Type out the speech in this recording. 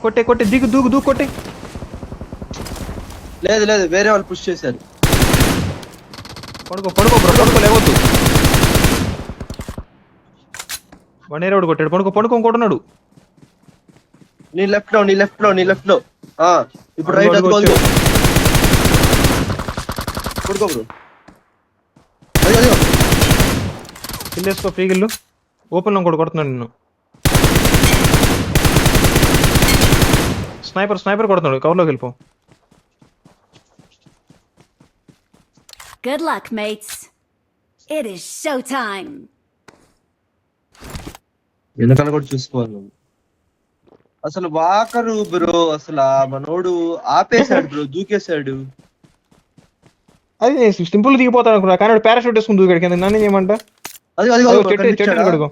కొట్టే కొట్టే దిగు దూకు దూకు కొట్టే. లేదు లేదు వేరే వాళ్ళు పుష్ చేశారు. పడుకో పడుకో బ్రో, పడుకో లేవద్దు. వన్ కొట్టాడు. పడుకో పడుకో ఇంకోటున్నాడు. నీ లెఫ్ట్ లో ఇప్పుడు రైట్ అది వచ్చాడు. పడుకో బ్రో. కిల్లేసుకో ఫ్రీ కిల్లు. ఓపెన్ లో ఇంకోటి కొడుతున్నాడు నిన్ను. స్నైపర్ కొడుతున్నాడు. కవర్లోకి వెళ్ళిపో. Good luck, mates. It is showtime. వెనకాల కూడా చూసుకోవాలి. అసలు వాకరు బ్రో, అసలు మనోడు ఆపేశాడు బ్రో, దూకేశాడు. అది సింపుల్ దిగిపోతాడు అనుకున్నా, కానీ పారాషూట్ వేసుకుని దూకాడు కింద. నన్ను ఏమంటా అది చెట్టు కడుకో.